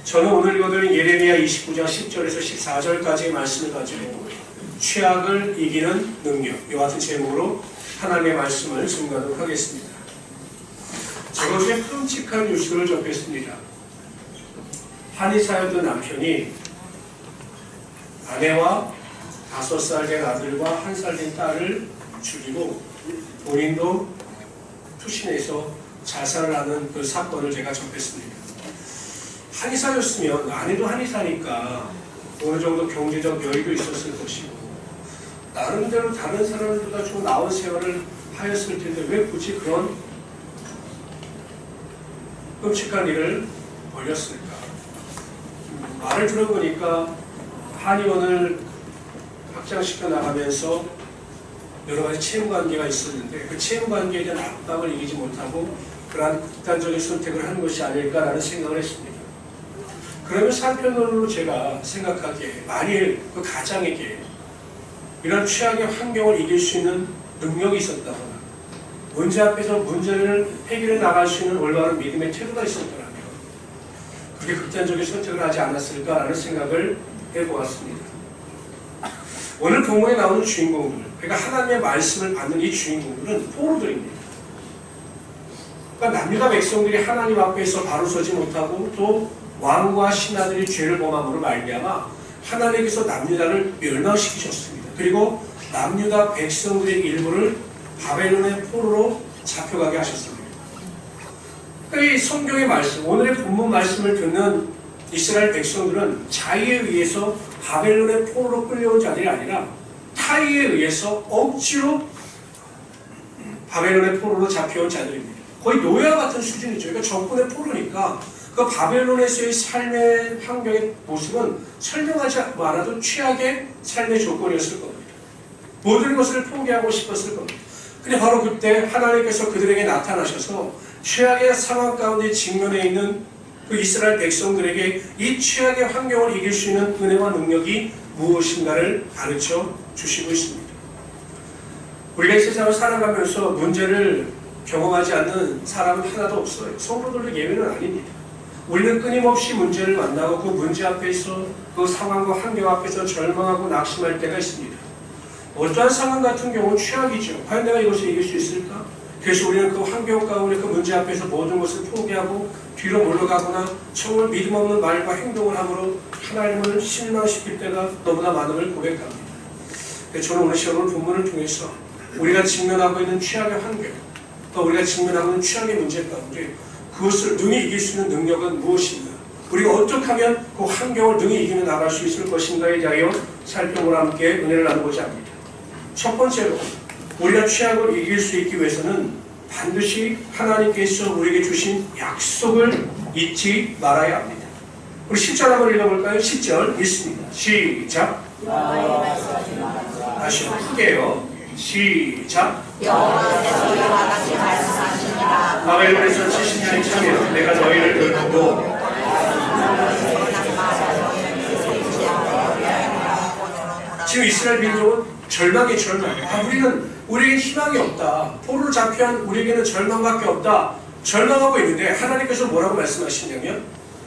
저는 오늘 읽어드린 예레미야 29장 10절에서 14절까지의 말씀을 가지고 최악을 이기는 능력, 이와 같은 제목으로 하나님의 말씀을 증거하도록 하겠습니다. 제가 어제 끔찍한 뉴스를 접했습니다. 한의사였던 남편이 아내와 5살 된 아들과 1살 된 딸을 죽이고 본인도 투신해서 자살을 하는 그 사건을 제가 접했습니다. 한의사였으면 아내도 한의사니까 어느 정도 경제적 여유도 있었을 것이고 나름대로 다른 사람들보다 좀 나은 생활을 하였을 텐데 왜 굳이 그런 끔찍한 일을 벌였을까? 말을 들어보니까 한의원을 확장시켜 나가면서 여러 가지 채무관계가 있었는데 그 채무관계에 대한 압박을 이기지 못하고 그러한 극단적인 선택을 하는 것이 아닐까라는 생각을 했습니다. 그러면서 한편으로 제가 생각하기에 만일 그 가장에게 이런 최악의 환경을 이길 수 있는 능력이 있었다거나 문제 앞에서 문제를 해결해 나갈 수 있는 올바른 믿음의 태도가 있었더라면 그게 극단적인 선택을 하지 않았을까라는 생각을 해보았습니다. 오늘 본문에 나오는 주인공들, 그러니까 하나님의 말씀을 받는 이 주인공들은 포로들입니다. 그러니까 남유다 백성들이 하나님 앞에서 바로 서지 못하고 또 왕과 신하들이 죄를 범함으로 말미암아 하나님께서 남유다를 멸망시키셨습니다. 그리고 남유다 백성들의 일부를 바벨론의 포로로 잡혀가게 하셨습니다. 그러니까 이 성경의 말씀, 오늘의 본문 말씀을 듣는 이스라엘 백성들은 자의에 의해서 바벨론의 포로로 끌려온 자들이 아니라 타의에 의해서 억지로 바벨론의 포로로 잡혀온 자들입니다. 거의 노예와 같은 수준이죠. 그러니까 적군의 포로니까 그 바벨론에서의 삶의 환경의 모습은 설명하지 않아도 최악의 삶의 조건이었을 겁니다. 모든 것을 포기하고 싶었을 겁니다. 근데 바로 그때 하나님께서 그들에게 나타나셔서 최악의 상황 가운데 직면해 있는 그 이스라엘 백성들에게 이 최악의 환경을 이길 수 있는 은혜와 능력이 무엇인가를 가르쳐 주시고 있습니다. 우리가 이 세상을 살아가면서 문제를 경험하지 않는 사람은 하나도 없어요. 성도들도 예외는 아닙니다. 우리는 끊임없이 문제를 만나고 그 문제 앞에서 그 상황과 환경 앞에서 절망하고 낙심할 때가 있습니다. 어떠한 상황 같은 경우는 최악이죠. 과연 내가 이것을 이길 수 있을까? 그래서 우리는 그 환경 가운데 그 문제 앞에서 모든 것을 포기하고 뒤로 물러가거나 정말 믿음 없는 말과 행동을 함으로 하나님을 실망시킬 때가 너무나 많음을 고백합니다. 저는 오늘 시험을 본문을 통해서 우리가 직면하고 있는 최악의 환경, 또 우리가 직면하고 있는 최악의 문제 가운데 그것을 능히 이길 수 있는 능력은 무엇인가? 우리가 어떻게 하면 그 환경을 능히 이기며 나갈 수 있을 것인가에 대하여 살펴보라 함께 은혜를 나누고자 합니다. 첫 번째로 우리가 최악을 이길 수 있기 위해서는 반드시 하나님께서 우리에게 주신 약속을 잊지 말아야 합니다. 우리 10절 한번 읽어볼까요? 10절 읽습니다. 시작. 다시 크게요. 시작. 여호와께서 이와 같이 말씀하시니라. 바벨론에서 70년이 차면 내가 너희를 돌보고 지금 이스라엘 민족은 절망에 절망. 우리에게 희망이 없다. 포로로 잡혀한 우리에게는 절망밖에 없다. 절망하고 있는데 하나님께서 뭐라고 말씀하시냐면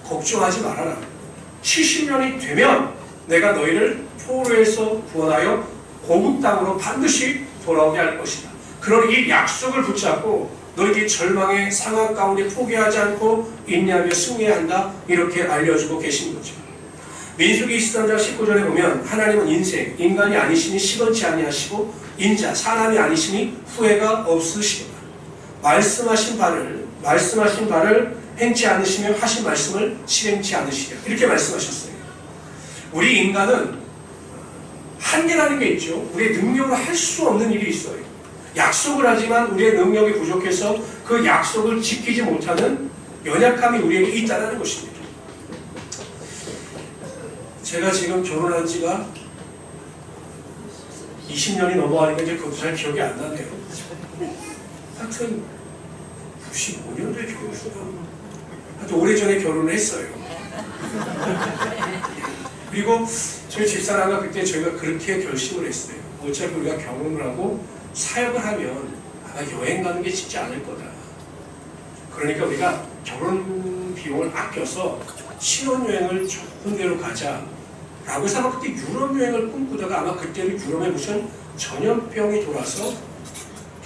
걱정하지 말아라. 70년이 되면 내가 너희를 포로에서 구원하여 고국 땅으로 반드시 돌아오게 할 것이다. 그러니 이 약속을 붙잡고 너희들이 절망의 상황 가운데 포기하지 않고 인내하며 승리해야 한다. 이렇게 알려주고 계신 거죠. 민수기 23장 19절에 보면 하나님은 인간이 아니시니 시건치 아니하시고 인자, 사람이 아니시니 후회가 없으시다. 말씀하신 바를 행치 않으시며 하신 말씀을 실행치 않으시랴. 이렇게 말씀하셨어요. 우리 인간은 한계라는 게 있죠. 우리의 능력으로 할 수 없는 일이 있어요. 약속을 하지만 우리의 능력이 부족해서 그 약속을 지키지 못하는 연약함이 우리에게 있다는 것입니다. 제가 지금 결혼한 지가 20년이 넘어가니까 이제 그것도 잘 기억이 안 나네요. 하여튼 95년도에 결혼했어요. 하여튼 오래전에 결혼을 했어요. 그리고 저희 집사람과 그때 저희가 그렇게 결심을 했어요. 어차피 우리가 결혼을 하고 사역을 하면 아마 여행 가는 게 쉽지 않을 거다. 그러니까 우리가 결혼 비용을 아껴서 신혼여행을 좋은 데로 가자라고 해서 아마 그때 유럽 여행을 꿈꾸다가 아마 그때는 유럽에 무슨 전염병이 돌아서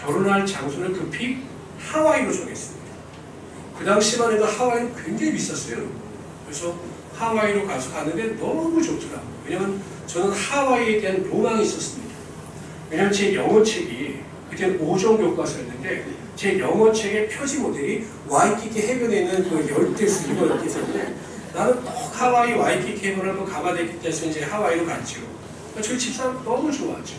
결혼할 장소를 급히 하와이로 정했습니다. 그 당시만 해도 하와이는 굉장히 비쌌어요. 그래서 하와이로 갔는데 너무 좋더라고요. 왜냐면 저는 하와이에 대한 로망이 있었습니다. 왜냐면 제 영어책이 그때는 5종 교과서였는데 제 영어책의 표지 모델이 와이키키 해변에 있는 그 열대수 이거 있었는데 나는 꼭 하와이 와이키키 해변을 한번 가봐야 되겠다 해서 이제 하와이로 갔죠. 저희 집사람 너무 좋아하죠.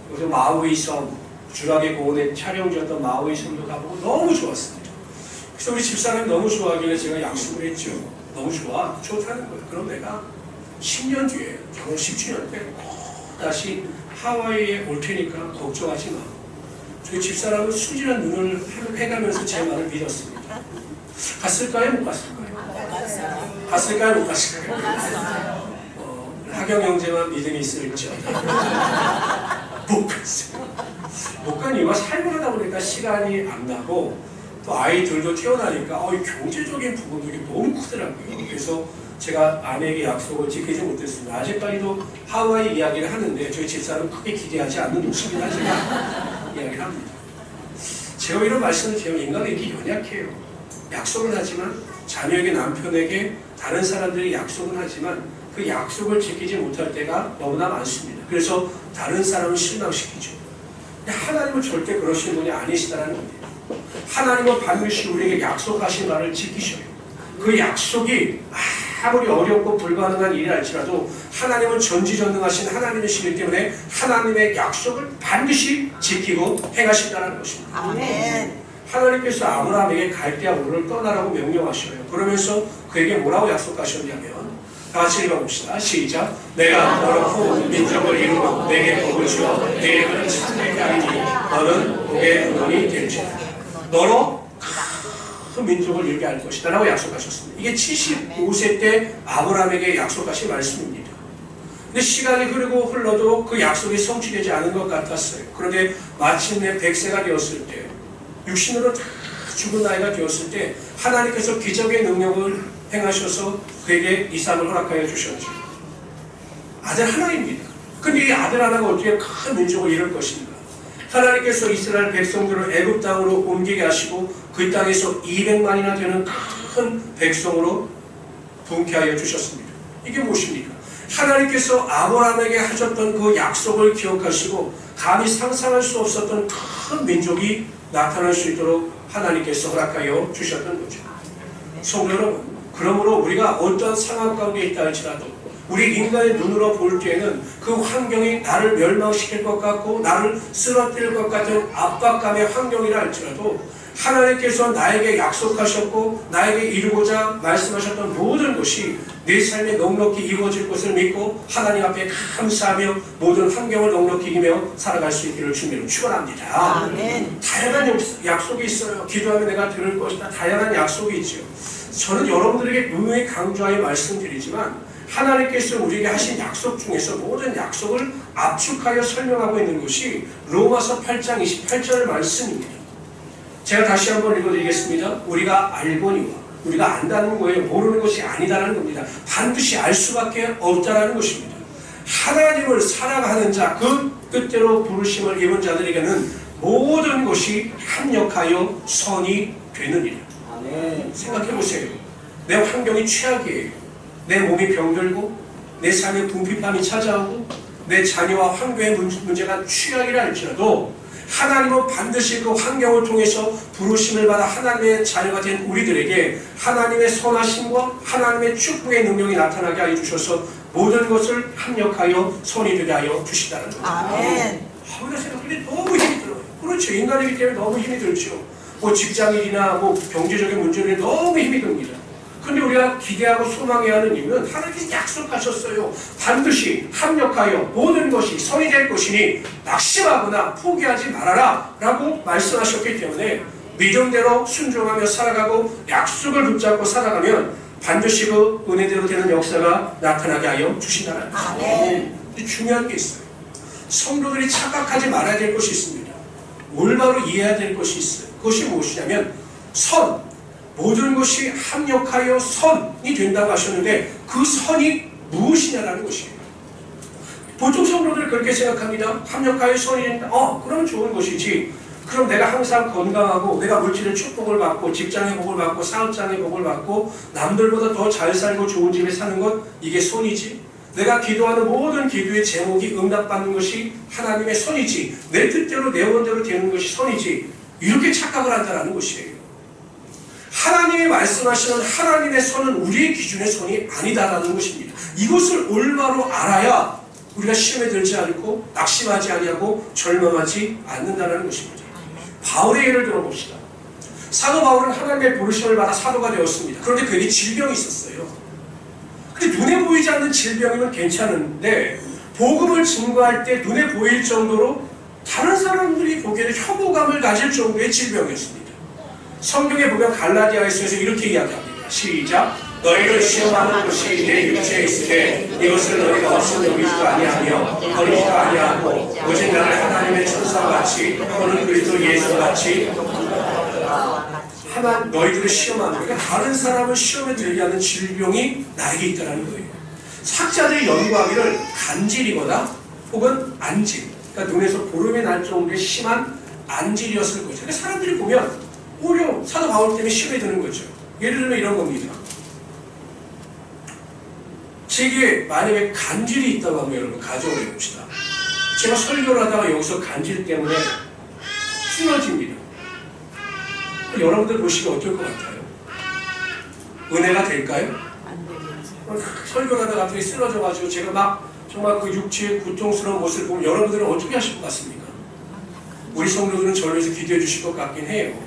그래서 마우이 섬, 주라기 공원에 촬영지였던 마우이 섬도 가보고 너무 좋았습니다. 그래서 우리 집사람이 너무 좋아하길래 제가 약속을 했죠. 너무 좋아, 좋다는 거예요. 그럼 내가 10년 뒤에 결혼 10주년 때 다시 하와이에 올 테니까 걱정하지 마. 저희 집사람은 순진한 눈을 해가면서 제 말을 믿었습니다. 갔을까요? 못 갔을까요? 갔을까요? 못 갔을까요? 하경 형제만 믿음이 있을지 못 갔어요. 못 간 이유가 삶을 하다 보니까 시간이 안 나고 또 아이들도 태어나니까 경제적인 부분들이 너무 크더라고요. 그래서 제가 아내에게 약속을 지키지 못했습니다. 아직까지도 하와이 이야기를 하는데 저희 집사람은 크게 기대하지 않는 모습이라 제가 이야기를 합니다. 제가 이런 말씀을 드리면 인간은 이렇게 연약해요. 약속을 하지만 자녀에게 남편에게 다른 사람들이 약속은 하지만 그 약속을 지키지 못할 때가 너무나 많습니다. 그래서 다른 사람을 실망시키죠. 근데 하나님은 절대 그러시는 분이 아니시다라는 겁니다. 하나님은 반드시 우리에게 약속하신 말을 지키셔요. 그 약속이 아무리 어렵고 불가능한 일이 할지라도 하나님은 전지전능하신 하나님이시기 때문에 하나님의 약속을 반드시 지키고 행하신다는 것입니다. 아멘. 하나님께서 아브라함에게 갈대아 우르를 떠나라고 명령하셔요. 그러면서 그에게 뭐라고 약속하셨냐면 다 같이 읽어봅시다. 시작. 내가 너로 후 민족을 이루고 내게 복을 주어 내 이름을 찬송케 하리니 너는 복의 근원이 될지라. 너로 큰 민족을 이루게 할 것이다 라고 약속하셨습니다. 이게 75세 때 아브라함에게 약속하신 말씀입니다. 근데 시간이 흐르고 흘러도 그 약속이 성취되지 않은 것 같았어요. 그런데 마침내 100세가 되었을 때 육신으로 다 죽은 나이가 되었을 때 하나님께서 기적의 능력을 행하셔서 그에게 이삭을 허락하여 주셨죠. 아들 하나입니다. 근데 이 아들 하나가 어떻게 큰 민족을 이룰 것인가? 하나님께서 이스라엘 백성들을 애굽 땅으로 옮기게 하시고 그 땅에서 200만이나 되는 큰 백성으로 분케하여 주셨습니다. 이게 무엇입니까? 하나님께서 아브라함에게 하셨던 그 약속을 기억하시고 감히 상상할 수 없었던 큰 민족이 나타날 수 있도록 하나님께서 허락하여 주셨던 거죠. 성도 여러분, 그러므로 우리가 어떤 상황 가운데 있다 할지라도 우리 인간의 눈으로 볼 때에는 그 환경이 나를 멸망시킬 것 같고 나를 쓰러뜨릴 것 같은 압박감의 환경이라 할지라도 하나님께서 나에게 약속하셨고 나에게 이루고자 말씀하셨던 모든 것이 내 삶에 넉넉히 이루어질 것을 믿고 하나님 앞에 감사하며 모든 환경을 넉넉히 이기며 살아갈 수 있기를 주님으로 축원합니다. 아멘. 다양한 약속이 있어요. 기도하면 내가 들을 것이다. 다양한 약속이 있죠. 저는 여러분들에게 누누이 강조하여 말씀드리지만 하나님께서 우리에게 하신 약속 중에서 모든 약속을 압축하여 설명하고 있는 것이 로마서 8장 28절 말씀입니다. 제가 다시 한번 읽어드리겠습니다. 우리가 알거니와 우리가 안다는 거예요. 모르는 것이 아니다라는 겁니다. 반드시 알 수밖에 없다라는 것입니다. 하나님을 사랑하는 자, 그 뜻대로 부르심을 입은 자들에게는 모든 것이 합력하여 선이 되느니라. 생각해보세요. 내 환경이 최악이에요. 내 몸이 병들고 내 삶에 궁핍함이 찾아오고 내 자녀와 환경의 문제가 최악이라 할지라도 하나님은 반드시 그 환경을 통해서 부르심을 받아 하나님의 자녀가 된 우리들에게 하나님의 선하심과 하나님의 축복의 능력이 나타나게 하여 주셔서 모든 것을 합력하여 선이 되게 하여 주시다는 거죠. 아멘. 우리가 생각하기에 너무 힘이 들어요. 그렇죠. 인간이기 때문에 너무 힘이 들죠. 뭐 직장일이나 뭐 경제적인 문제는 너무 힘이 듭니다. 근데 우리가 기대하고 소망해야 하는 이유는 하나님께서 약속하셨어요. 반드시 합력하여 모든 것이 선이 될 것이니 낙심하거나 포기하지 말아라 라고 말씀하셨기 때문에 믿음대로 순종하며 살아가고 약속을 붙잡고 살아가면 반드시 그 은혜대로 되는 역사가 나타나게 하여 주신다는 거예요. 중요한 게 있어요. 성도들이 착각하지 말아야 될 것이 있습니다. 올바로 이해해야 될 것이 있어요. 그것이 무엇이냐면 모든 것이 합력하여 선이 된다고 하셨는데 그 선이 무엇이냐라는 것이에요. 보통 성도들은 그렇게 생각합니다. 합력하여 선이 된다. 그러면 좋은 것이지. 그럼 내가 항상 건강하고 내가 물질의 축복을 받고 직장의 복을 받고 사업장의 복을 받고 남들보다 더 잘 살고 좋은 집에 사는 것 이게 선이지. 내가 기도하는 모든 기도의 제목이 응답받는 것이 하나님의 선이지. 내 뜻대로 내 원대로 되는 것이 선이지. 이렇게 착각을 한다는 것이에요. 하나님이 말씀하시는 하나님의 선은 우리의 기준의 선이 아니다라는 것입니다. 이것을 올바로 알아야 우리가 시험에 들지 않고 낙심하지 아니하고 절망하지 않는다는 것입니다. 바울의 예를 들어봅시다. 사도 바울은 하나님의 부르심을 받아 사도가 되었습니다. 그런데 그에게 질병이 있었어요. 근데 눈에 보이지 않는 질병이면 괜찮은데 복음을 증거할 때 눈에 보일 정도로 다른 사람들이 보기에는 혐오감을 가질 정도의 질병이었습니다. 성경에 보면 갈라디아에서 이렇게 이야기합니다. 시작. 너희를 시험하는 것이 내 육체에 있으되 이것을 너희가 없음 여기지도 아니하며 버리지도 아니하고 오직 나를 하나님의 천사같이 또는 그리스도 예수같이 너희들을 시험하는, 그러니까 다른 사람을 시험에 들게 하는 질병이 나에게 있다는 거예요. 학자들이 연구하기를 간질이거나 혹은 안질, 그러니까 눈에서 보름이 날 정도의 심한 안질이었을 거죠. 그러니까 사람들이 보면 오히려 사도 바울 때문에 시험에 드는 거죠. 예를 들면 이런 겁니다. 제게 만약에 간질이 있다고 하면 여러분 가정을 해봅시다. 제가 설교를 하다가 여기서 간질 때문에 쓰러집니다. 여러분들 보시면 어떨 것 같아요? 은혜가 될까요? 설교를 하다가 갑자기 쓰러져가지고 제가 막 정말 그 육체의 고통스러운 모습을 보면 여러분들은 어떻게 하실 것 같습니까? 우리 성도들은 저를 위해서 기도해 주실 것 같긴 해요.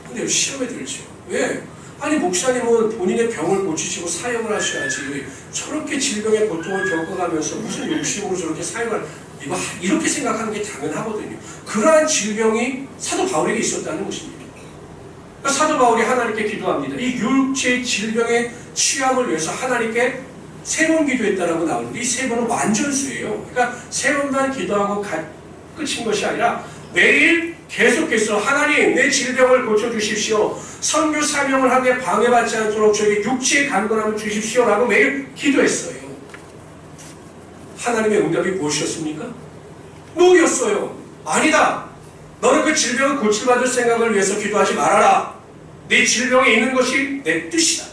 근데 시험에 들죠. 왜? 아니 목사님은 본인의 병을 고치시고 사역을 하셔야지 저렇게 질병의 고통을 겪어가면서 무슨 욕심으로 저렇게 사역을 이렇게 생각하는 게 당연하거든요. 그러한 질병이 사도 바울에게 있었다는 것입니다. 그러니까 사도 바울이 하나님께 기도합니다. 이 육체의 질병의 취함을 위해서 하나님께 3번 기도했다라고 나오는데 이 3번은 완전수예요. 그러니까 3번만 기도하고 끝인 것이 아니라 매일 계속해서 하나님 내 질병을 고쳐주십시오. 선교 사명을 하게 방해받지 않도록 저에게 육체의 강건함을 주십시오라고 매일 기도했어요. 하나님의 응답이 무엇이었습니까? 노였어요. 아니다. 너는 그 질병을 고침받을 생각을 위해서 기도하지 말아라. 네 질병에 있는 것이 내 뜻이다.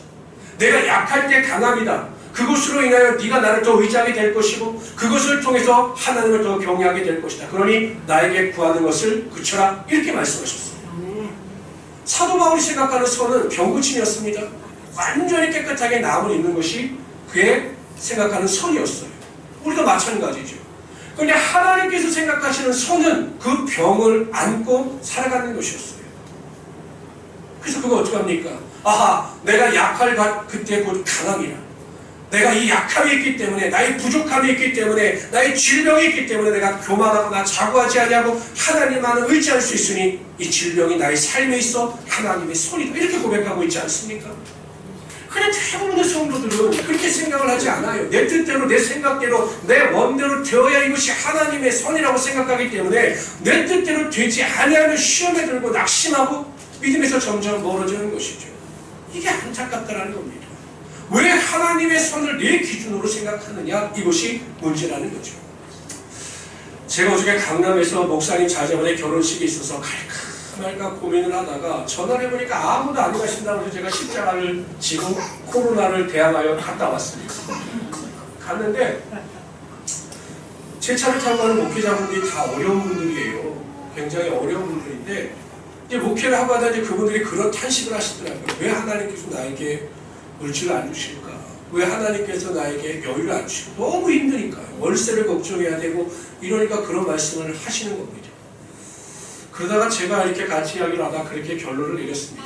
내가 약할 때 강함이다. 그것으로 인하여 네가 나를 더 의지하게 될 것이고 그것을 통해서 하나님을 더 경외하게 될 것이다. 그러니 나에게 구하는 것을 그쳐라. 이렇게 말씀하셨어요. 사도 바울이 생각하는 선은 병고침이었습니다. 완전히 깨끗하게 나음을 입는 것이 그의 생각하는 선이었어요. 우리도 마찬가지죠. 그런데 하나님께서 생각하시는 선은 그 병을 안고 살아가는 것이었어요. 그래서 그거 어떡합니까? 아하, 내가 약할 그때 곧 강함이라. 내가 이 약함이 있기 때문에, 나의 부족함이 있기 때문에, 나의 질병이 있기 때문에 내가 교만하거나 자고하지 아니하고 하나님만을 의지할 수 있으니 이 질병이 나의 삶에 있어 하나님의 손이다. 이렇게 고백하고 있지 않습니까? 그런데 대부분의 성도들은 그렇게 생각을 하지 않아요. 내 뜻대로, 내 생각대로, 내 원대로 되어야 이것이 하나님의 선이라고 생각하기 때문에 내 뜻대로 되지 아니하면 시험에 들고 낙심하고 믿음에서 점점 멀어지는 것이죠. 이게 안타깝다는 겁니다. 왜 하나님의 선을 내 기준으로 생각하느냐? 이것이 문제라는 거죠. 제가 어저께 강남에서 목사님 자제분의 결혼식이 있어서 갈까 말까 고민을 하다가 전화를 해보니까 아무도 안 가신다고 해서 제가 십자가를 지고 코로나를 대항하여 갔다 왔습니다. 갔는데 제 차를 타고 가는 목회자분들이 다 어려운 분들이에요. 굉장히 어려운 분들인데 이제 목회를 하고 하다 이제 그분들이 그런 탄식을 하시더라고요. 왜 하나님께서 나에게 물질을 안 주실까? 왜 하나님께서 나에게 여유를 안 주실까? 너무 힘드니까요. 월세를 걱정해야 되고 이러니까 그런 말씀을 하시는 겁니다. 그러다가 제가 이렇게 같이 이야기를 하다 그렇게 결론을 내렸습니다.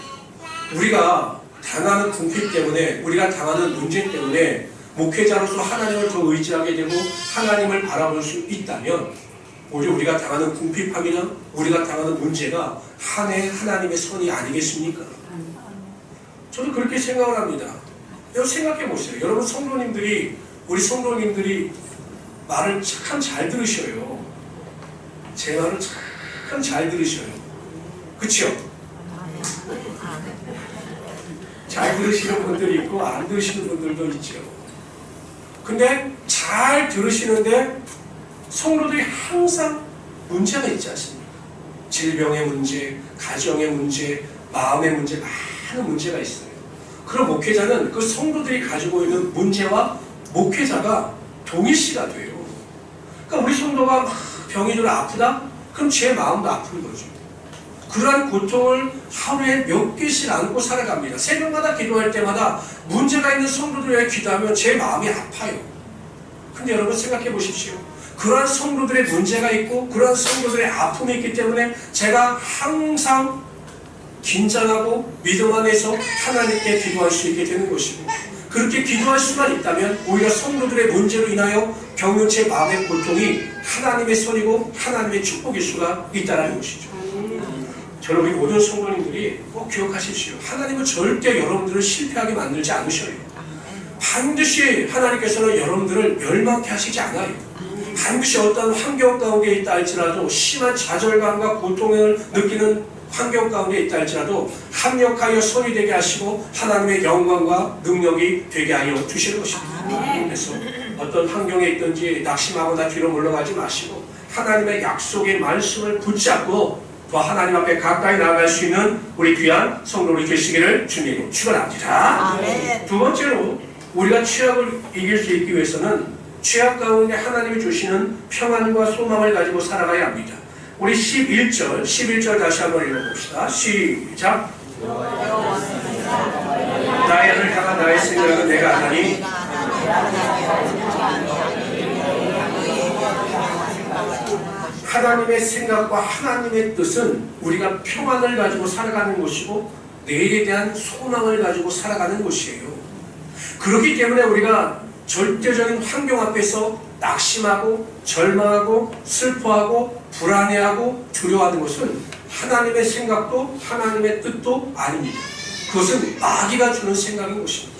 우리가 당하는 궁핍 때문에, 우리가 당하는 문제 때문에 목회자로서 하나님을 더 의지하게 되고 하나님을 바라볼 수 있다면 오히려 우리가 당하는 궁핍함이나 우리가 당하는 문제가 하나님의 선이 아니겠습니까? 저도 그렇게 생각을 합니다. 여러분 생각해 보세요. 여러분 성도님들이, 우리 성도님들이 말을 참 잘 들으셔요. 제 말을 참 잘 들으셔요. 그쵸? 잘 들으시는 분들이 있고 안 들으시는 분들도 있죠. 근데 잘 들으시는데 성도들이 항상 문제가 있지 않습니까? 질병의 문제, 가정의 문제, 마음의 문제, 많은 문제가 있어요. 그럼 목회자는 그 성도들이 가지고 있는 문제와 목회자가 동일시가 돼요. 그러니까 우리 성도가 막 병이 들어 아프다? 그럼 제 마음도 아픈 거죠. 그러한 고통을 하루에 몇 개씩 안고 살아갑니다. 새벽마다 기도할 때마다 문제가 있는 성도들에게 기도하면 제 마음이 아파요. 근데 여러분 생각해 보십시오. 그러한 성도들의 문제가 있고 그러한 성도들의 아픔이 있기 때문에 제가 항상 긴장하고 믿음 안에서 하나님께 기도할 수 있게 되는 것이고, 그렇게 기도할 수만 있다면 오히려 성도들의 문제로 인하여 겪는 제 마음의 고통이 하나님의 선이고 하나님의 축복일 수가 있다는 것이죠. 저는 우리 모든 성도님들이 꼭 기억하십시오. 하나님은 절대 여러분들을 실패하게 만들지 않으셔요. 반드시 하나님께서는 여러분들을 멸망케 하시지 않아요. 반드시 어떤 환경 가운데 있다 할지라도, 심한 좌절감과 고통을 느끼는 환경 가운데 있다 할지라도 합력하여 선이 되게 하시고 하나님의 영광과 능력이 되게 하여 주시는 것입니다. 그래서 어떤 환경에 있든지 낙심하거나 뒤로 물러가지 마시고 하나님의 약속의 말씀을 붙잡고 더 하나님 앞에 가까이 나아갈 수 있는 우리 귀한 성도들이 되시기를 주님으로 축원합니다. 아멘. 두 번째로 우리가 취약을 이길 수 있기 위해서는 취약 가운데 하나님이 주시는 평안과 소망을 가지고 살아가야 합니다. 우리 11절 다시 한번 읽어봅시다. 시작. 나의 하늘 향한 나의 생각은 내가 하나니 하나님의 생각과 하나님의 뜻은 우리가 평안을 가지고 살아가는 것이고 내일에 대한 소망을 가지고 살아가는 것이에요. 그렇기 때문에 우리가 절대적인 환경 앞에서 낙심하고 절망하고 슬퍼하고 불안해하고 두려워하는 것은 하나님의 생각도 하나님의 뜻도 아닙니다. 그것은 마귀가 주는 생각인 것입니다.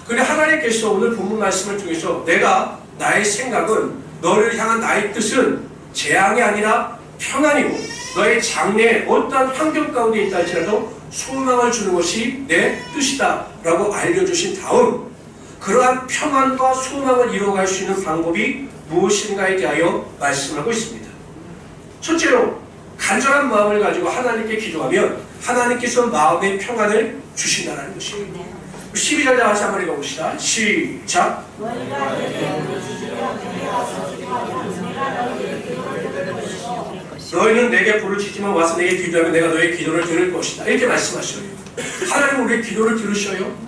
그런데 하나님께서 오늘 본문 말씀을 통해서 내가 나의 생각은 너를 향한 나의 뜻은 재앙이 아니라 평안이고 너의 장래에 어떠한 환경 가운데 있다 할지라도 소망을 주는 것이 내 뜻이다 라고 알려주신 다음 그러한 평안과 소망을 이루어갈 수 있는 방법이 무엇인가에 대하여 말씀하고 있습니다. 첫째로 간절한 마음을 가지고 하나님께 기도하면 하나님께서 마음의 평안을 주신다는 것입니다. 12절 다시 한번 읽어봅시다. 시작. 너희는 내게 부르짖지만 와서 내게 기도하면 내가 너의 기도를 들을 것이다. 이렇게 말씀하셔요. 하나님은 우리의 기도를 들으셔요.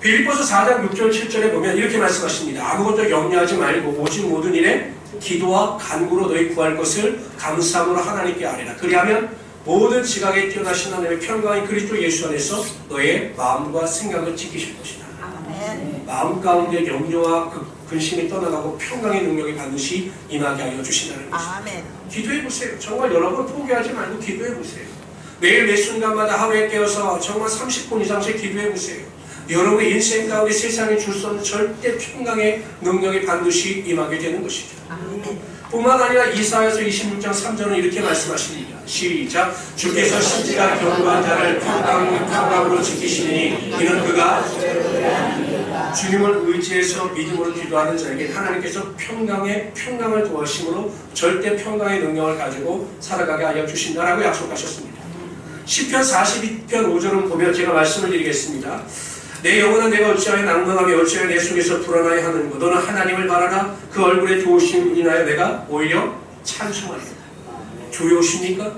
빌립보서 4장 6절 7절에 보면 이렇게 말씀하십니다. 아무것도 염려하지 말고 오직 모든 일에 기도와 간구로 너희 구할 것을 감사함으로 하나님께 아뢰라. 그리하면 모든 지각에 뛰어나신 하나님의 평강이 그리스도 예수 안에서 너의 마음과 생각을 지키실 것이다. 아멘. 마음 가운데 염려와 근심이 떠나가고 평강의 능력이 반드시 임하게 하여 주신다는 것입니다. 아멘. 기도해보세요. 정말 여러분 포기하지 말고 기도해보세요. 매일 매 순간마다 하루에 깨어서 정말 30분 이상씩 기도해보세요. 여러분의 인생 가운데 세상에 줄 수 없는 절대 평강의 능력이 반드시 임하게 되는 것이죠. 아멘. 뿐만 아니라 이사야서 26장 3절은 이렇게 말씀하십니다. 시작. 주께서 심지가 견고한 자를 평강으로 지키시니 이는 그가 주님을 의지해서 믿음으로 기도하는 자에게 하나님께서 평강을 도와심으로 절대 평강의 능력을 가지고 살아가게 하여 주신다라고 약속하셨습니다. 시편 42편 5절은 보면 제가 말씀을 드리겠습니다. 내 영혼은 내가 어찌하여 낭망하며 어찌하여 내 속에서 불안하여 하는고 너는 하나님을 바라라. 그 얼굴의 좋으심을 인하여 내가 오히려 찬송하리라. 두려우십니까?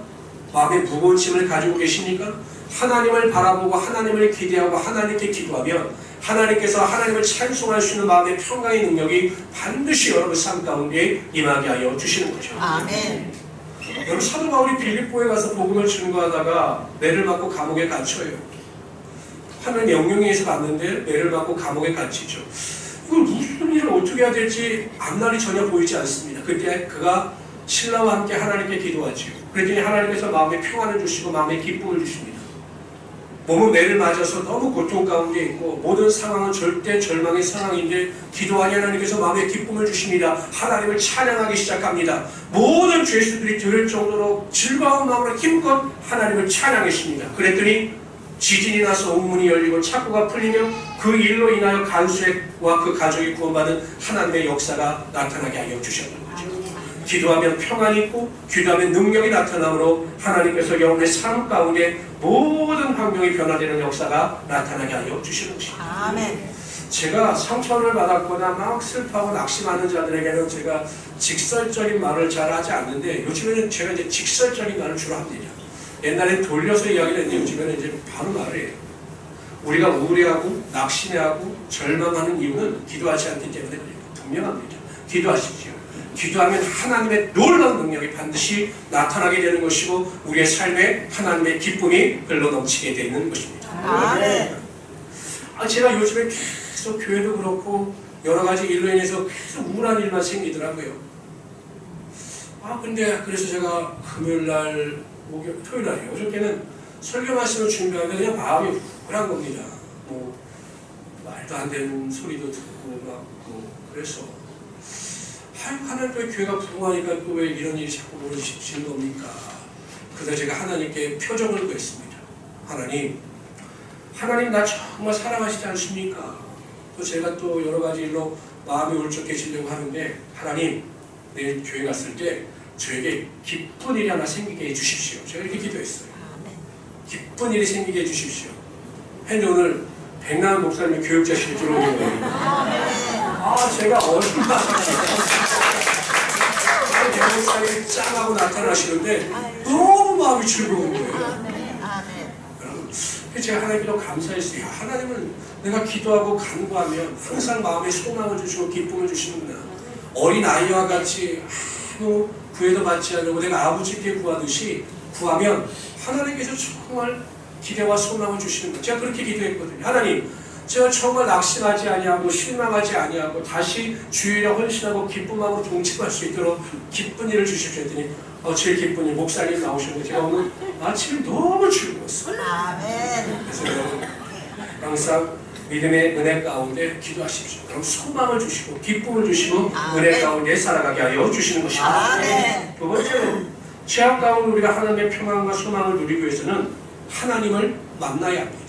마음의 무거운 짐을 가지고 계십니까? 하나님을 바라보고 하나님을 기대하고 하나님께 기도하면 하나님께서 하나님을 찬송할 수 있는 마음의 평강의 능력이 반드시 여러분 삶 가운데 임하게 하여 주시는 거죠. 아멘. 여러분 사도 바울이 빌립보에 가서 복음을 증거하다가 매를 맞고 감옥에 갇혀요. 하나님 명령에 의해서 갔는데 매를 맞고 감옥에 갇히죠. 이걸 무슨 일을 어떻게 해야 될지 앞날이 전혀 보이지 않습니다. 그때 그가 신라와 함께 하나님께 기도하지요. 그랬더니 하나님께서 마음에 평안을 주시고 마음에 기쁨을 주십니다. 몸은 매를 맞아서 너무 고통 가운데 있고 모든 상황은 절대 절망의 상황인데 기도하니 하나님께서 마음에 기쁨을 주십니다. 하나님을 찬양하기 시작합니다. 모든 죄수들이 들을 정도로 즐거운 마음으로 힘껏 하나님을 찬양했습니다. 그랬더니 지진이 나서 옥문이 열리고 창고가 풀리며 그 일로 인하여 간수와 그 가족이 구원받은 하나님의 역사가 나타나게 하여 주셨던 거죠. 기도하면 평안이 있고 기도하면 능력이 나타나므로 하나님께서 여러분의 삶 가운데 모든 환경이 변화되는 역사가 나타나게 하여 주시는 것입니다. 아멘. 제가 상처를 받았거나 막 슬퍼하고 낙심하는 자들에게는 제가 직설적인 말을 잘 하지 않는데 요즘에는 제가 이제 직설적인 말을 주로 합니다. 옛날엔 돌려서 이야기를 했는데 요즘에는 이제 바로 말을 해요. 우리가 우울해하고 낙심해하고 절망하는 이유는 기도하지 않기 때문에 분명합니다. 기도하십시오. 기도하면 하나님의 놀라운 능력이 반드시 나타나게 되는 것이고 우리의 삶에 하나님의 기쁨이 흘러넘치게 되는 것입니다. 아멘. 제가 요즘에 계속 교회도 그렇고 여러 가지 일로 인해서 계속 우울한 일만 생기더라고요. 근데 그래서 제가 금요일날, 토요일날이에요. 어저께는 설교 말씀을 준비하는데 그냥 마음이 우울한 겁니다. 뭐 말도 안 되는 소리도 듣고 막 그래서 하나님 또 교회가 부흥하니까 또 왜 이런 일이 자꾸 벌어지시는 겁니까? 그래서 제가 하나님께 표정을 구했습니다. 하나님 나 정말 사랑하시지 않습니까? 또 제가 또 여러 가지 일로 마음이 울적해지려고 하는데 하나님 내일 교회 갔을 때 저에게 기쁜 일이 하나 생기게 해주십시오. 제가 이렇게 기도했어요. 기쁜 일이 생기게 해주십시오. 근데 오늘 백남은 목사님이 교육자실에 들어오는 거예요. 제가 얼마나 목사님이 짱하고 나타나시는데 너무 마음이 즐거운 거예요. 제가 하나님께 감사했어요. 하나님은 내가 기도하고 간구하면 항상 마음에 소망을 주시고 기쁨을 주시는구나. 어린 아이와 같이 아무 구애도 받지 않으고 내가 아버지께 구하듯이 구하면 하나님께서 정말 기대와 소망을 주시는구나. 제가 그렇게 기도했거든요. 하나님, 제가 정말 낙심하지 아니하고 실망하지 아니하고 다시 주일에 헌신하고 기쁜 마음으로 동참할 수 있도록 기쁜 일을 주십시오 했더니 제일 기쁜 일 목사님 나오셨는데 제가 오늘 아침에 너무 즐거웠어요. 아멘. 그래서 여러분 항상 믿음의 은혜 가운데 기도하십시오. 그럼 소망을 주시고 기쁨을 주시고 은혜 가운데 살아가게 하여 주시는 것입니다. 아멘. 두 번째로 취약 가운데 우리가 하나님의 평안과 소망을 누리기 위해서는 하나님을 만나야 합니다.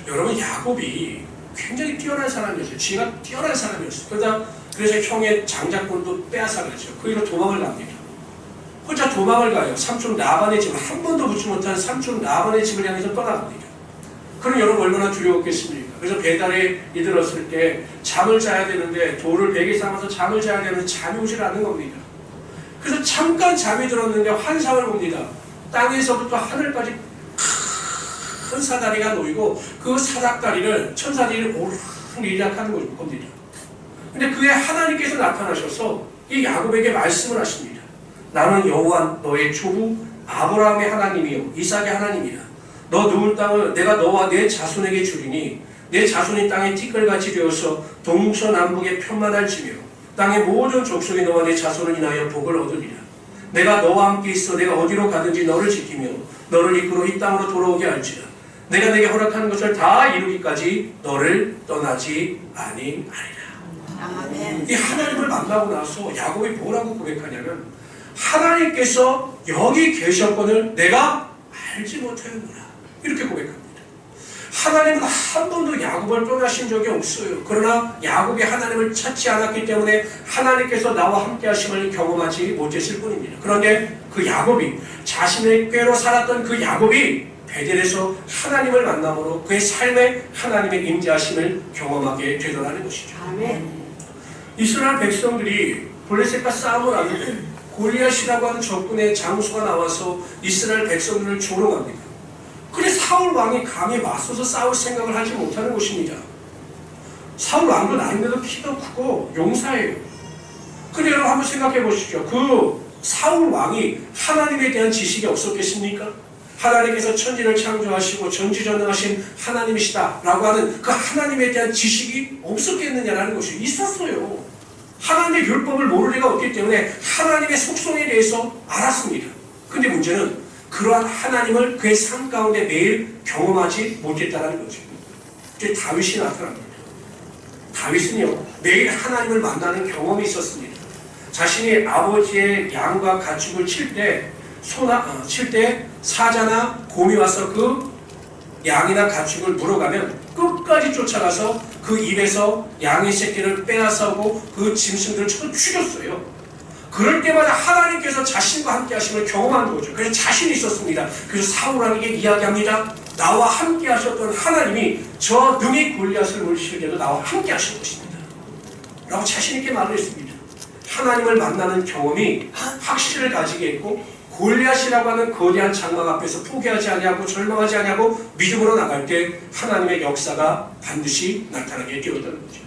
여러분 야곱이 굉장히 뛰어난 사람이었어요. 지혜가 뛰어난 사람이었어요. 그래서 형의 장자권도 빼앗아가죠. 그 일로 도망을 갑니다. 혼자 도망을 가요. 삼촌 라반의 집을 한 번도 붙지 못한 삼촌 라반의 집을 향해서 떠나갑니다. 그럼 여러분 얼마나 두려웠겠습니까? 그래서 배달에 이르렀을 때 잠을 자야 되는데 돌을 베개 삼아서 잠을 자야 되는데 잠이 오질 않는 겁니다. 그래서 잠깐 잠이 들었는데 환상을 봅니다. 땅에서부터 하늘까지 큰 사다리가 놓이고 그 사닥다리를 천사들이 오르락내리락하는 겁니다. 근데 그에 하나님께서 나타나셔서 이 야곱에게 말씀을 하십니다. 나는 여호와 너의 조부 아브라함의 하나님이요 이삭의 하나님이라. 너 누울 땅을 내가 너와 내 자손에게 주리니 내 자손이 땅의 티끌같이 되어서 동서남북에 편만할지며 땅의 모든 족속이 너와 내 자손을 인하여 복을 얻으리라. 내가 너와 함께 있어 내가 어디로 가든지 너를 지키며 너를 이끌어 이 땅으로 돌아오게 할지라. 내가 내게 허락하는 것을 다 이루기까지 너를 떠나지 아니하리라. 아멘. 이 하나님을 만나고 나서 야곱이 뭐라고 고백하냐면 하나님께서 여기 계셨거늘 내가 알지 못하였구나. 이렇게 고백합니다. 하나님은 한 번도 야곱을 떠나신 적이 없어요. 그러나 야곱이 하나님을 찾지 않았기 때문에 하나님께서 나와 함께 하심을 경험하지 못했을 뿐입니다. 그런데 그 야곱이 자신의 꾀로 살았던 그 야곱이 베델에서 하나님을 만남으로 그의 삶에 하나님의 임재하심을 경험하게 되더라는 것이죠. 아멘. 이스라엘 백성들이 블레셋과 싸움을 하는데 골리앗이라고 하는 적군의 장수가 나와서 이스라엘 백성들을 조롱합니다. 그래 사울 왕이 감히 맞서서 싸울 생각을 하지 못하는 것입니다. 사울 왕도 나이도 키도 크고 용사예요. 근데 여러분 한번 생각해 보십시오. 그 사울 왕이 하나님에 대한 지식이 없었겠습니까? 하나님께서 천지를 창조하시고 전지전능하신 하나님이시다 라고 하는 그 하나님에 대한 지식이 없었겠느냐라는 것이 있었어요. 하나님의 율법을 모를 리가 없기 때문에 하나님의 속성에 대해서 알았습니다. 근데 문제는 그러한 하나님을 그의 삶 가운데 매일 경험하지 못했다는 거죠. 이제 다윗이 나타납니다. 다윗은요 매일 하나님을 만나는 경험이 있었습니다. 자신이 아버지의 양과 가축을 칠 때 사자나 곰이 와서 그 양이나 가축을 물어가면 끝까지 쫓아가서 그 입에서 양의 새끼를 빼앗아오고 그 짐승들을 쳐서 죽였어요. 그럴 때마다 하나님께서 자신과 함께 하심을 경험한 거죠. 그래서 자신이 있었습니다. 그래서 사울왕에게 이야기합니다. 나와 함께 하셨던 하나님이 저 능히 골리앗을 물리실 때도 나와 함께 하실 것입니다. 라고 자신 있게 말을 했습니다. 하나님을 만나는 경험이 확신을 가지게 했고 골리앗이라고 하는 거대한 장막 앞에서 포기하지 아니하고 절망하지 아니하고 믿음으로 나갈 때 하나님의 역사가 반드시 나타나게 되었다는 거죠.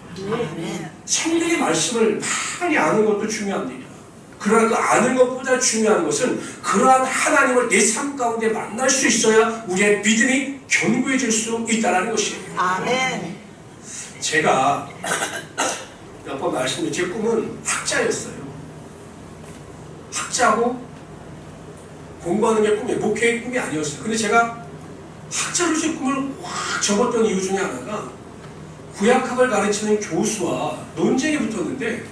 성경의 말씀을 많이 아는 것도 중요합니다. 그러나 그 아는 것보다 중요한 것은 그러한 하나님을 내 삶 가운데 만날 수 있어야 우리의 믿음이 견고해질 수 있다는 것이에요. 아멘. 제가 몇 번 말씀드린 제 꿈은 학자였어요. 학자고 공부하는 게 꿈이에요. 목회의 꿈이 아니었어요. 근데 제가 학자로서의 꿈을 확 접었던 이유 중에 하나가 구약학을 가르치는 교수와 논쟁이 붙었는데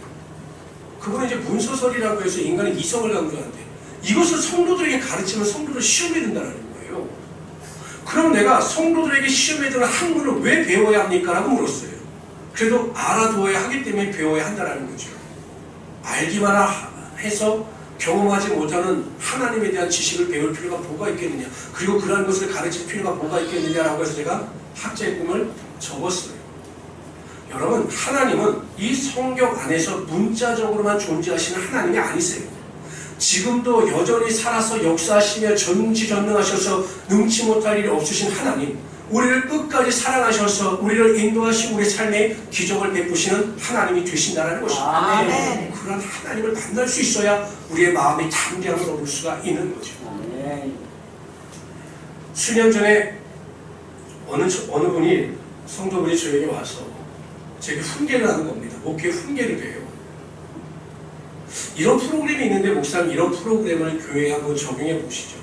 그분은 이제 문서설이라고 해서 인간의 이성을 강조하는데 이것을 성도들에게 가르치면 성도들 시험에 든다는 거예요. 그럼 내가 성도들에게 시험에 드는 학문을 왜 배워야 합니까? 라고 물었어요. 그래도 알아두어야 하기 때문에 배워야 한다는 거죠. 알기만 해서 경험하지 못하는 하나님에 대한 지식을 배울 필요가 뭐가 있겠느냐, 그리고 그러한 것을 가르칠 필요가 뭐가 있겠느냐라고 해서 제가 학자의 꿈을 접었어요. 여러분, 하나님은 이 성경 안에서 문자적으로만 존재하시는 하나님이 아니세요. 지금도 여전히 살아서 역사하시며 전지전능하셔서 능치 못할 일이 없으신 하나님, 우리를 끝까지 사랑하셔서 우리를 인도하시고 우리 삶에 기적을 베푸시는 하나님이 되신다는 것입니다. 아멘. 그런 하나님을 만날 수 있어야 우리의 마음이 담대함을 얻을 수가 있는 거죠. 수년 전에 어느 분이 성도분이 저에게 와서 제게 훈계를 하는 겁니다. 목회 훈계를 해요. 이런 프로그램이 있는데 목사님 이런 프로그램을 교회에 한번 적용해 보시죠.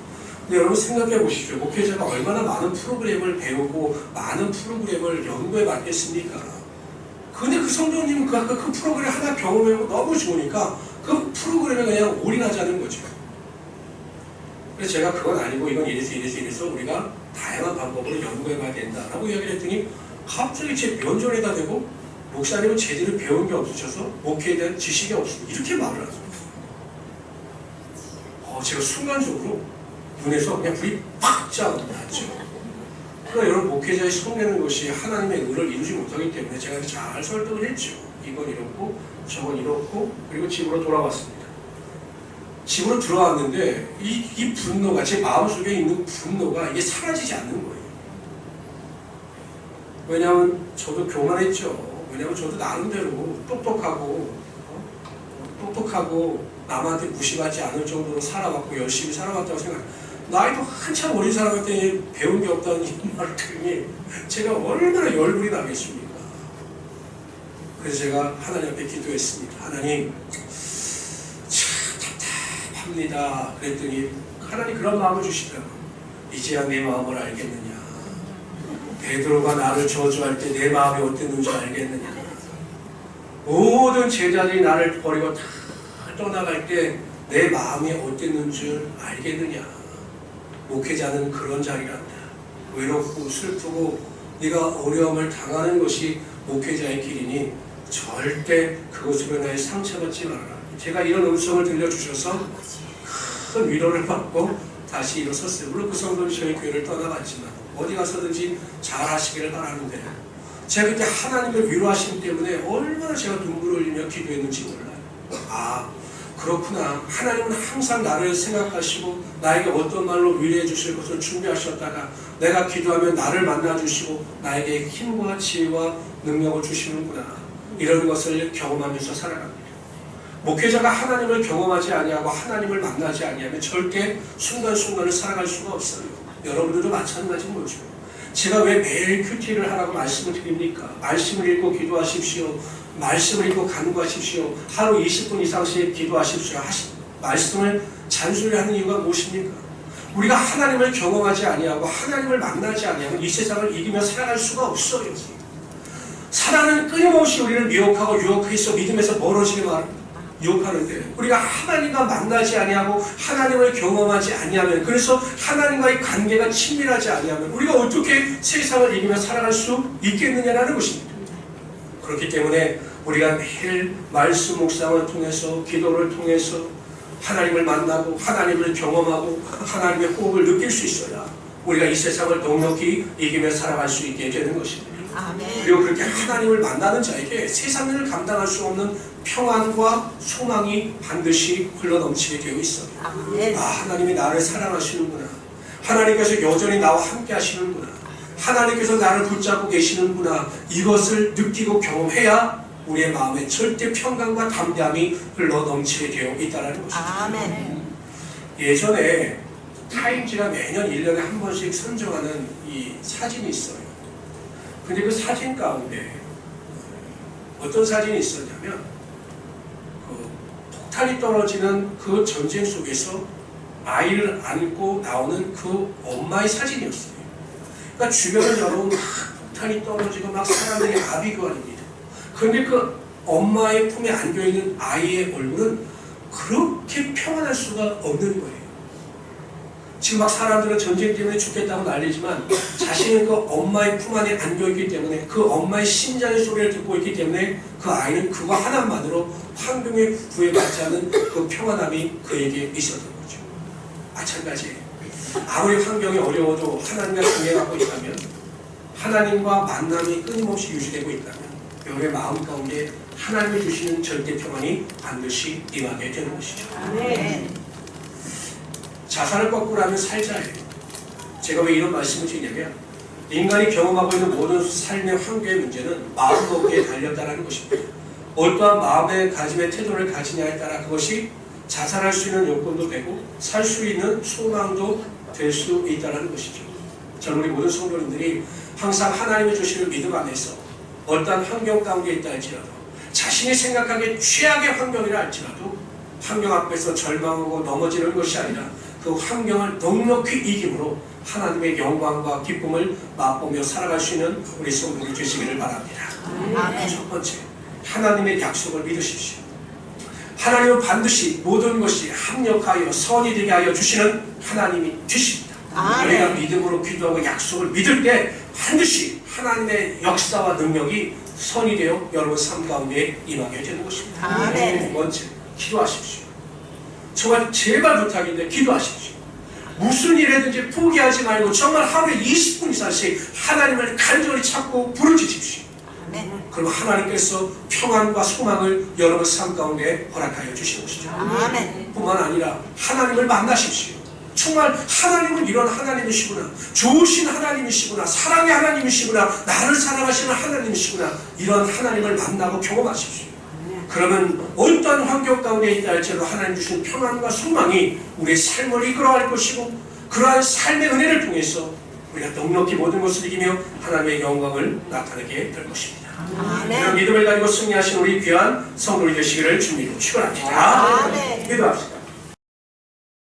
근데 여러분 생각해 보십시오. 목회자가 얼마나 많은 프로그램을 배우고 많은 프로그램을 연구해 봤겠습니까? 근데 그 성도님은 그 프로그램 하나 경험해보고 너무 좋으니까 그 프로그램에 그냥 올인하자는 거죠. 그래서 제가 그건 아니고 이건 이래서 우리가 다양한 방법으로 연구해 봐야 된다라고 이야기를 했더니 갑자기 제 면전에다 대고 목사님은 제대로 배운 게 없으셔서 목회에 대한 지식이 없습니다. 이렇게 말을 하죠. 제가 순간적으로 눈에서 그냥 불이 팍 났죠. 그러나 여러분, 목회자의 성내는 것이 하나님의 의를 이루지 못하기 때문에 제가 잘 설득을 했죠. 이건 이렇고 저건 이렇고, 그리고 집으로 돌아왔습니다. 집으로 들어왔는데 이 분노가, 제 마음속에 있는 분노가 이게 사라지지 않는 거예요. 왜냐하면 저도 교만했죠. 왜냐하면 저도 나름대로 똑똑하고 남한테 무시받지 않을 정도로 살아왔고 열심히 살아왔다고 생각해요. 나이도 한참 어린 사람한테 배운 게 없다는 이 말을 들으니 제가 얼마나 열불이 나겠습니까? 그래서 제가 하나님 앞에 기도했습니다. 하나님, 참 답답합니다. 그랬더니 하나님 그런 마음을 주시더라고요. 이제야 내 마음을 알겠느냐. 베드로가 나를 저주할 때 내 마음이 어땠는지 알겠느냐. 모든 제자들이 나를 버리고 다 떠나갈 때 내 마음이 어땠는 줄 알겠느냐. 목회자는 그런 자리란다. 외롭고 슬프고 네가 어려움을 당하는 것이 목회자의 길이니 절대 그것으로 나의 상처받지 말아라. 제가 이런 음성을 들려주셔서 큰 위로를 받고 다시 일어섰어요. 물론 그 성도는 저희 교회를 떠나갔지만 어디 가서든지 잘 하시기를 바라는데, 제가 그때 하나님을 위로하심 때문에 얼마나 제가 눈물을 흘리며 기도했는지 몰라요. 그렇구나. 하나님은 항상 나를 생각하시고 나에게 어떤 말로 위로해 주실 것을 준비하셨다가 내가 기도하면 나를 만나 주시고 나에게 힘과 지혜와 능력을 주시는구나. 이런 것을 경험하면서 살아갑니다. 목회자가 하나님을 경험하지 아니하고 하나님을 만나지 아니하면 절대 순간순간을 살아갈 수가 없어요. 여러분들도 마찬가지인 거죠. 제가 왜 매일 큐티를 하라고 말씀을 드립니까? 말씀을 읽고 기도하십시오. 말씀을 읽고 간구하십시오. 하루 20분 이상씩 기도하십시오. 말씀을 잔소리하는 이유가 무엇입니까? 우리가 하나님을 경험하지 아니하고 하나님을 만나지 아니하면 이 세상을 이기며 살아갈 수가 없어요. 사단은 끊임없이 우리를 미혹하고 유혹해서 믿음에서 멀어지게 말합니다. 욕하는데 우리가 하나님과 만나지 아니하고 하나님을 경험하지 아니하면, 그래서 하나님과의 관계가 친밀하지 아니하면 우리가 어떻게 세상을 이기며 살아갈 수 있겠느냐라는 것입니다. 그렇기 때문에 우리가 매일 말씀 묵상을 통해서, 기도를 통해서 하나님을 만나고 하나님을 경험하고 하나님의 호흡을 느낄 수 있어야 우리가 이 세상을 넉넉히 이기며 살아갈 수 있게 되는 것입니다. 아멘. 그리고 그렇게 하나님을 만나는 자에게 세상을 감당할 수 없는 평안과 소망이 반드시 흘러넘치게 되어 있어요. 아멘. 하나님이 나를 사랑하시는구나. 하나님께서 여전히 나와 함께 하시는구나. 하나님께서 나를 붙잡고 계시는구나. 이것을 느끼고 경험해야 우리의 마음에 절대 평강과 담대함이 흘러넘치게 되어 있다는 것입니다. 아멘. 예전에 타임지가 매년 1년에 한 번씩 선정하는 이 사진이 있어요. 근데 그 사진 가운데 어떤 사진이 있었냐면, 그 폭탄이 떨어지는 그 전쟁 속에서 아이를 안고 나오는 그 엄마의 사진이었어요. 그러니까 주변을 여러분 막 폭탄이 떨어지고 막 사람들이 아비규환입니다. 그런데 그 엄마의 품에 안겨있는 아이의 얼굴은 그렇게 평안할 수가 없는 거예요. 지금 막 사람들은 전쟁 때문에 죽겠다고 난리지만 자신은 그 엄마의 품 안에 안겨있기 때문에, 그 엄마의 심장의 소리를 듣고 있기 때문에 그 아이는 그거 하나만으로 환경에 구애받지 않는 그 평안함이 그에게 있었던 거죠. 마찬가지예요. 아무리 환경이 어려워도 하나님과 관계하고 있다면, 하나님과 만남이 끊임없이 유지되고 있다면 여러분의 마음 가운데 하나님이 주시는 절대 평안이 반드시 임하게 되는 것이죠. 아멘. 자산을 거꾸로 하면 살자예요. 제가 왜 이런 말씀을 드리냐면, 인간이 경험하고 있는 모든 삶의 환경의 문제는 마음 먹기에 달렸다는 것입니다. 어떠한 마음의 가짐의 태도를 가지냐에 따라 그것이 자살할 수 있는 요건도 되고 살 수 있는 소망도 될 수 있다는 것이죠. 저는 우리 모든 성도님들이 항상 하나님이 주시는 믿음 안에서 어떠한 환경 가운데 있다 할지라도, 자신이 생각하기에 최악의 환경이라 할지라도 환경 앞에서 절망하고 넘어지는 것이 아니라 그 환경을 넉넉히 이김으로 하나님의 영광과 기쁨을 맛보며 살아갈 수 있는 우리 성도들이 되시기를 바랍니다. 아멘. 첫 번째, 하나님의 약속을 믿으십시오. 하나님은 반드시 모든 것이 합력하여 선이 되게 하여 주시는 하나님이 되십니다. 아멘. 우리가 믿음으로 기도하고 약속을 믿을 때 반드시 하나님의 역사와 능력이 선이 되어 여러분 삶 가운데 임하게 되는 것입니다. 아멘. 두 번째, 기도하십시오. 정말 제발 부탁인데 기도하십시오. 무슨 일이든지 포기하지 말고 정말 하루에 20분 이상씩 하나님을 간절히 찾고 부르짖으십시오. 아멘. 그럼 하나님께서 평안과 소망을 여러분 삶 가운데 허락하여 주시는 것이죠. 아멘. 뿐만 아니라 하나님을 만나십시오. 정말 하나님은 이런 하나님이시구나, 좋으신 하나님이시구나, 사랑의 하나님이시구나, 나를 사랑하시는 하나님이시구나, 이런 하나님을 만나고 경험하십시오. 그러면 어떠한 환경 가운데 있다 할지라도 하나님 주신 평안과 소망이 우리의 삶을 이끌어갈 것이고, 그러한 삶의 은혜를 통해서 우리가 넉넉히 모든 것을 이기며 하나님의 영광을 나타내게 될 것입니다. 이런 믿음을 가지고 승리하신 우리 귀한 성도들 되시기를 주님으로 축원합니다. 아멘. 기도합시다.